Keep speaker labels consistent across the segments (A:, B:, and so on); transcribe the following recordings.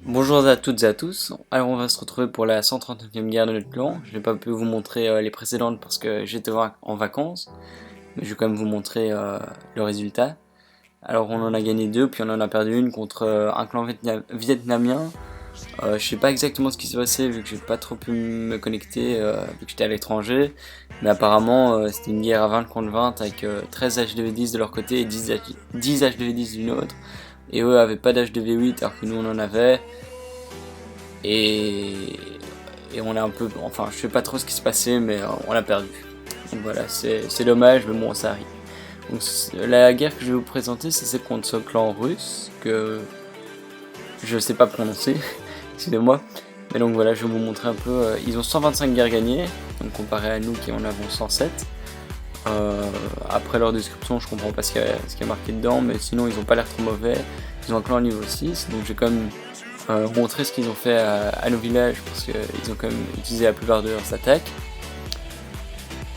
A: Bonjour à toutes et à tous, alors on va se retrouver pour la 139e guerre de notre clan. Je n'ai pas pu vous montrer les précédentes parce que j'étais en vacances, mais je vais quand même vous montrer le résultat. Alors on en a gagné deux, puis on en a perdu une contre un clan vietnamien. Je sais pas exactement ce qui s'est passé vu que j'ai pas trop pu me connecter vu que j'étais à l'étranger, mais apparemment c'était une guerre à 20 contre 20 avec 13 HDV10 de leur côté et 10 HDV10 d'une autre. Et eux avaient pas d'HDV8 alors que nous on en avait. Et, et on a un peu, enfin je sais pas trop ce qui s'est passé mais on a perdu. Donc voilà, c'est dommage mais bon ça arrive. Donc la guerre que je vais vous présenter c'est celle contre ce clan russe que je sais pas prononcer, excusez-moi. Mais donc voilà, je vais vous montrer un peu, ils ont 125 guerres gagnées, donc comparé à nous qui en avons 107. Après leur description je comprends pas ce qu'il y a marqué dedans, mais sinon ils ont pas l'air trop mauvais. Ils ont un clan niveau 6, donc j'ai quand même montrer ce qu'ils ont fait à nos villages parce qu'ils ont quand même utilisé la plupart de leurs attaques.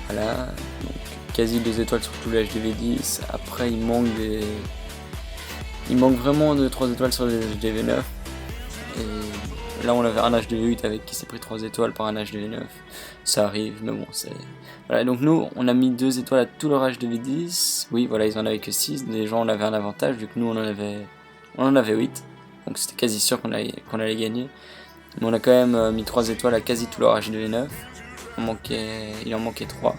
A: Voilà, donc quasi 2 étoiles sur tous les HDV10. Après il manque vraiment de 3 étoiles sur les HDV9. Et là on avait un HDV8 avec qui s'est pris 3 étoiles par un HDV9. Ça arrive, mais bon c'est. Voilà, donc nous on a mis 2 étoiles à tous leurs HDV10. Oui voilà, ils en avaient que 6. Les gens on avait un avantage vu que nous on en avait 8. Donc c'était quasi sûr qu'on allait gagner. Mais on a quand même mis 3 étoiles à quasi tout leur HDV9. Il en manquait 3.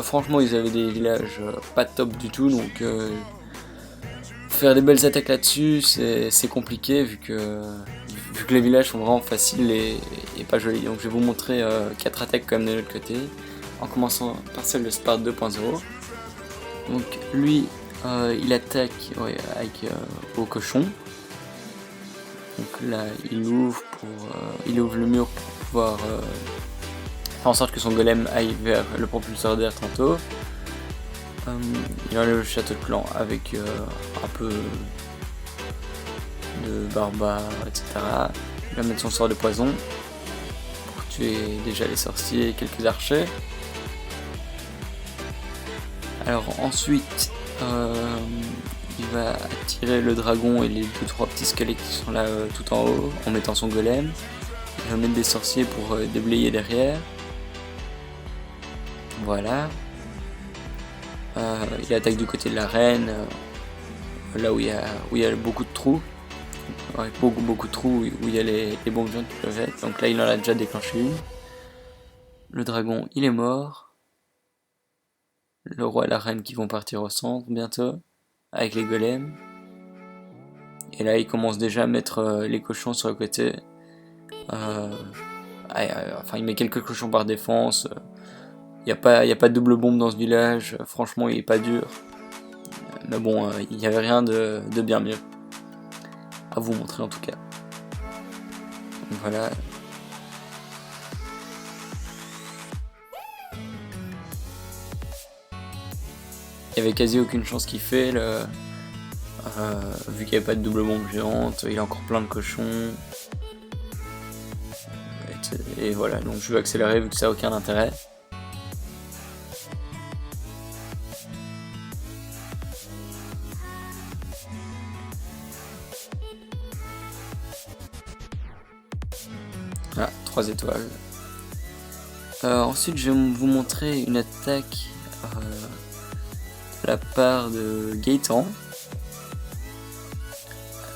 A: Franchement, ils avaient des villages pas top du tout. Donc faire des belles attaques là-dessus, c'est compliqué vu que les villages sont vraiment faciles et pas jolis. Donc je vais vous montrer 4 attaques quand même de l'autre côté. En commençant par celle de Sparte 2.0. Donc lui, il attaque avec au cochon. Donc là, il ouvre le mur pour pouvoir faire en sorte que son golem aille vers le propulseur d'air tantôt. Il enlève le château de clan avec un peu de barbares, etc. Il va mettre son sort de poison pour tuer déjà les sorciers et quelques archers. Alors ensuite, il va attirer le dragon et les 2-3 petits squelettes qui sont là tout en haut en mettant son golem. Il va mettre des sorciers pour déblayer derrière. Voilà. Il attaque du côté de la reine, là où il y a beaucoup de trous. Ouais, beaucoup de trous où il y a les bombes géantes qui peuvent être. Donc là il en a déjà déclenché une. Le dragon il est mort. Le roi et la reine qui vont partir au centre bientôt. Avec les golems. Et là il commence déjà à mettre les cochons sur le côté. Enfin il met quelques cochons par défense. Il n'y a pas de double bombe dans ce village. Franchement il est pas dur. Mais bon, il n'y avait rien de bien mieux. À vous montrer en tout cas. Donc voilà. Il n'y avait quasi aucune chance qu'il fait. Vu qu'il n'y avait pas de double bombe géante, il a encore plein de cochons. Et voilà, donc je vais accélérer vu que ça n'a aucun intérêt. Ah, 3 étoiles. Ensuite, je vais vous montrer une attaque de la part de Gaëtan.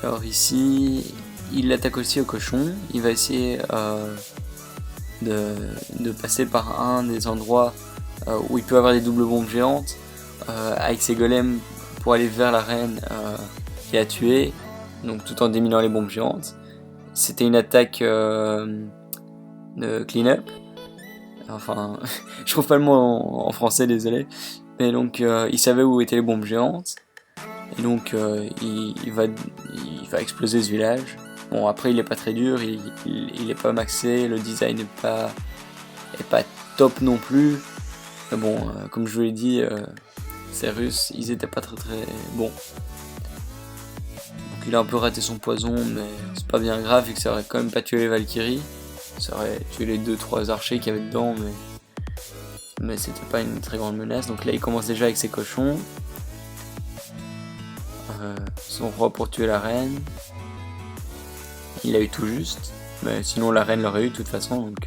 A: Alors ici, il attaque aussi au cochon. Il va essayer de passer par un des endroits où il peut avoir des doubles bombes géantes avec ses golems pour aller vers la reine qui a tué, donc tout en déminant les bombes géantes. C'était une attaque de clean-up. Enfin, je trouve pas le mot en français, désolé. Mais donc, il savait où étaient les bombes géantes. Et donc, il va exploser ce village. Bon, après, il est pas très dur, il est pas maxé, le design est pas top non plus. Mais bon, comme je vous l'ai dit, ces Russes, ils étaient pas très bons. Donc, il a un peu raté son poison, mais c'est pas bien grave, vu que ça aurait quand même pas tué les Valkyries. Ça aurait tué les 2-3 archers qu'il y avait dedans, mais c'était pas une très grande menace. Donc là il commence déjà avec ses cochons. Son roi pour tuer la reine. Il l'a eu tout juste, mais sinon la reine l'aurait eu de toute façon, donc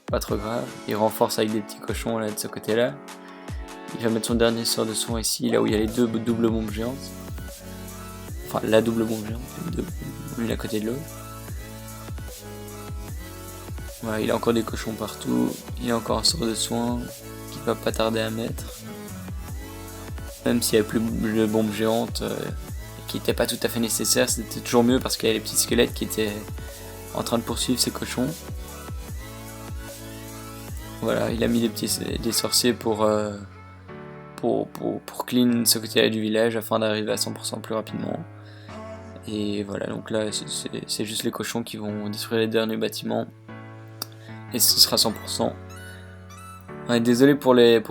A: pas trop grave. Il renforce avec des petits cochons là de ce côté-là. Il va mettre son dernier sort de soin ici, là où il y a les deux doubles bombes géantes. Enfin, la double bombe géante, l'une à côté de l'autre. Voilà, il a encore des cochons partout. Il a encore un sort de soin qui va pas tarder à mettre. Même s'il n'y avait plus de bombes géantes qui n'étaient pas tout à fait nécessaires, c'était toujours mieux parce qu'il y a les petits squelettes qui étaient en train de poursuivre ces cochons. Voilà, il a mis des sorciers pour clean ce côté-là du village afin d'arriver à 100% plus rapidement. Et voilà, donc là c'est juste les cochons qui vont détruire les derniers bâtiments. Et ce sera 100%. Ouais, désolé pour les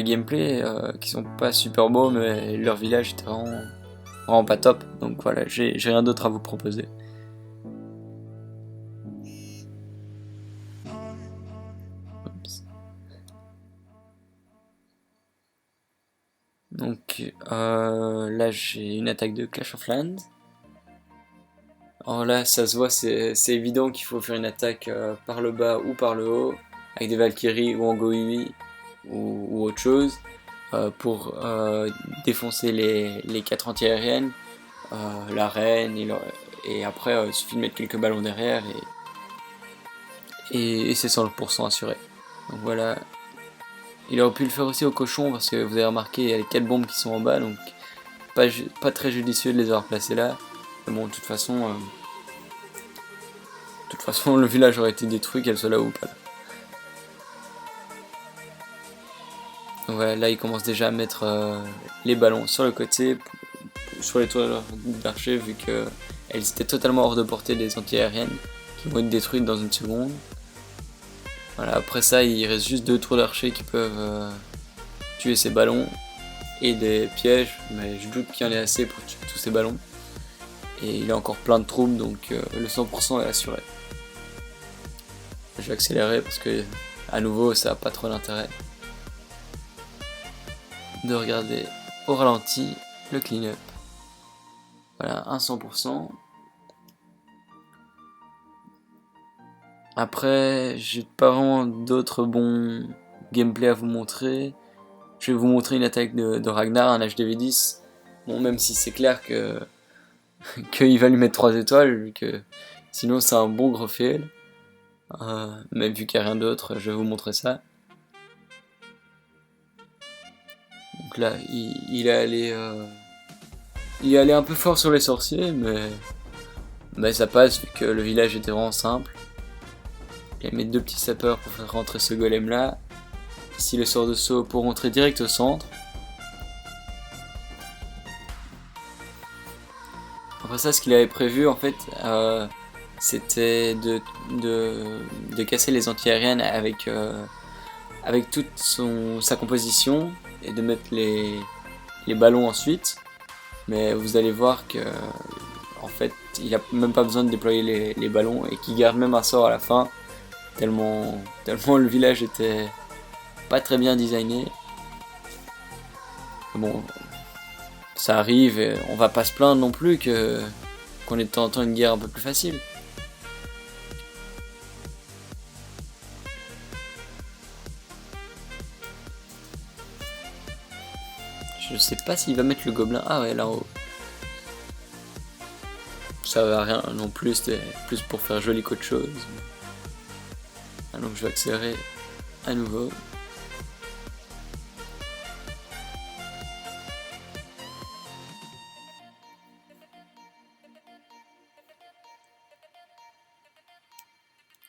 A: gameplays qui sont pas super beaux, mais leur village était vraiment pas top. Donc voilà, j'ai rien d'autre à vous proposer. Oups. Donc là j'ai une attaque de Clash of Clans. Alors là ça se voit, c'est évident qu'il faut faire une attaque par le bas ou par le haut, avec des Valkyries ou en Goiwi ou autre chose, pour défoncer les 4 anti-aériennes, la reine, et après il suffit de mettre quelques ballons derrière et c'est 100% assuré. Donc voilà, il aurait pu le faire aussi au cochon parce que vous avez remarqué il y a les 4 bombes qui sont en bas, donc pas très judicieux de les avoir placées là. Mais bon, de toute façon le village aurait été détruit qu'elle soit là ou pas là. Donc voilà, là il commence déjà à mettre les ballons sur le côté, sur les tours d'archer, vu qu'elles étaient totalement hors de portée des anti-aériennes qui vont être détruites dans une seconde. Voilà, après ça il reste juste 2 tours d'archer qui peuvent tuer ces ballons et des pièges, mais je doute qu'il y en ait assez pour tuer tous ces ballons. Et il a encore plein de troupes, donc le 100% est assuré. Je vais accélérer parce que à nouveau ça n'a pas trop d'intérêt de regarder au ralenti le clean-up. Voilà, un 100%. Après, j'ai pas vraiment d'autres bons gameplay à vous montrer. Je vais vous montrer une attaque de Ragnar, un HDV10. Bon, même si c'est clair que qu'il va lui mettre 3 étoiles, vu que sinon c'est un bon gros fail. Mais vu qu'il n'y a rien d'autre, je vais vous montrer ça. Donc là, il est allé un peu fort sur les sorciers, mais ça passe vu que le village était vraiment simple. Il va mettre 2 petits sapeurs pour faire rentrer ce golem là. Ici le sort de saut pour rentrer direct au centre. Après ça, ce qu'il avait prévu en fait, c'était de casser les anti-aériennes avec toute sa composition et de mettre les ballons ensuite. Mais vous allez voir que en fait il a même pas besoin de déployer les ballons et qu'il garde même un sort à la fin, tellement le village était pas très bien designé. Bon, ça arrive et on va pas se plaindre non plus qu'on ait de temps en temps une guerre un peu plus facile. Je sais pas s'il va mettre le gobelin. Ah ouais, là en haut. Ça va rien non plus, c'était plus pour faire joli qu'autre chose. Ah, donc je vais accélérer à nouveau.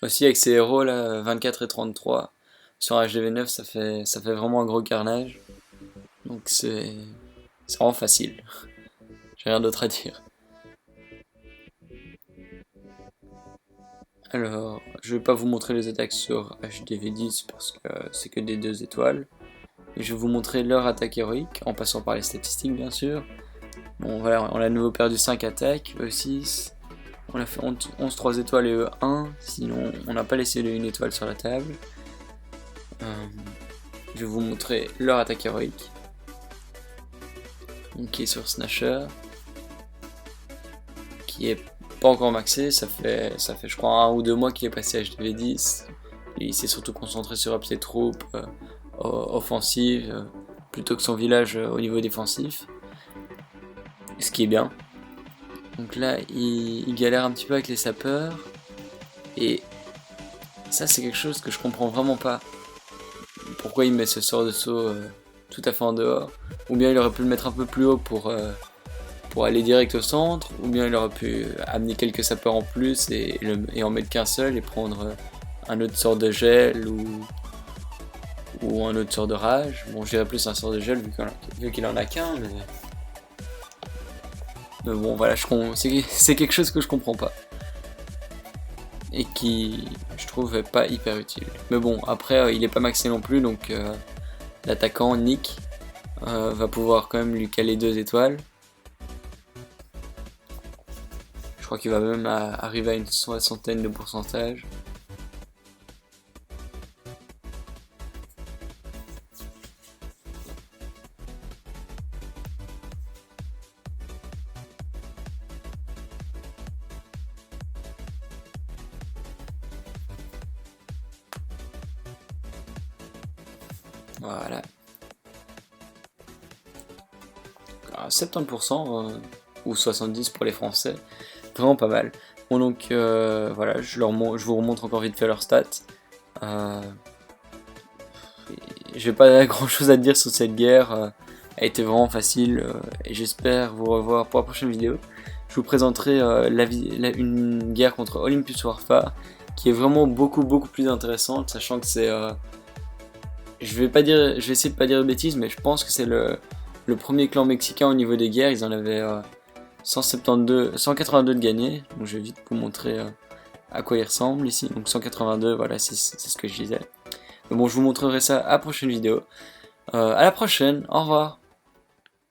A: Aussi avec ces héros là, 24 et 33, sur un HDV9 ça fait vraiment un gros carnage. Donc c'est vraiment facile. J'ai rien d'autre à dire. Alors, je vais pas vous montrer les attaques sur HDV10 parce que c'est que des 2 étoiles. Et je vais vous montrer leur attaque héroïque, en passant par les statistiques bien sûr. Bon voilà, on a de nouveau perdu 5 attaques, E6. On a fait 11 3 étoiles et E1, sinon on n'a pas laissé les 1 étoile sur la table. Je vais vous montrer leur attaque héroïque. Donc, qui est sur Snatcher. Qui est pas encore maxé, ça fait je crois 1 ou 2 mois qu'il est passé à HDV10. Il s'est surtout concentré sur ses troupes offensives plutôt que son village au niveau défensif. Ce qui est bien. Donc là, il galère un petit peu avec les sapeurs. Et ça, c'est quelque chose que je comprends vraiment pas. Pourquoi il met ce sort de saut tout à fait en dehors. Ou bien il aurait pu le mettre un peu plus haut pour aller direct au centre. Ou bien il aurait pu amener quelques sapeurs en plus et en mettre qu'un seul et prendre un autre sort de gel ou un autre sort de rage. Bon, je dirais plus un sort de gel vu qu'il en a qu'un. Mais bon, voilà, c'est quelque chose que je comprends pas. Et qui, je trouve, est pas hyper utile. Mais bon, après, il est pas maxé non plus, donc l'attaquant, Nick, va pouvoir quand même lui caler 2 étoiles. Je crois qu'il va même arriver à une 60aine de pourcentage. Voilà. Alors, 70% ou 70% pour les Français, vraiment pas mal. Bon donc voilà, je vous remontre encore vite fait leurs stats. J'ai pas grand chose à dire sur cette guerre, elle était vraiment facile et j'espère vous revoir pour la prochaine vidéo. Je vous présenterai une guerre contre Olympus Warfare qui est vraiment beaucoup plus intéressante, sachant que c'est je vais essayer de pas dire de bêtises, mais je pense que c'est le premier clan mexicain au niveau des guerres. Ils en avaient 182 de gagnés. Donc je vais vite vous montrer à quoi ils ressemblent ici. Donc 182, voilà, c'est ce que je disais. Mais bon, je vous montrerai ça à la prochaine vidéo. À la prochaine, au revoir.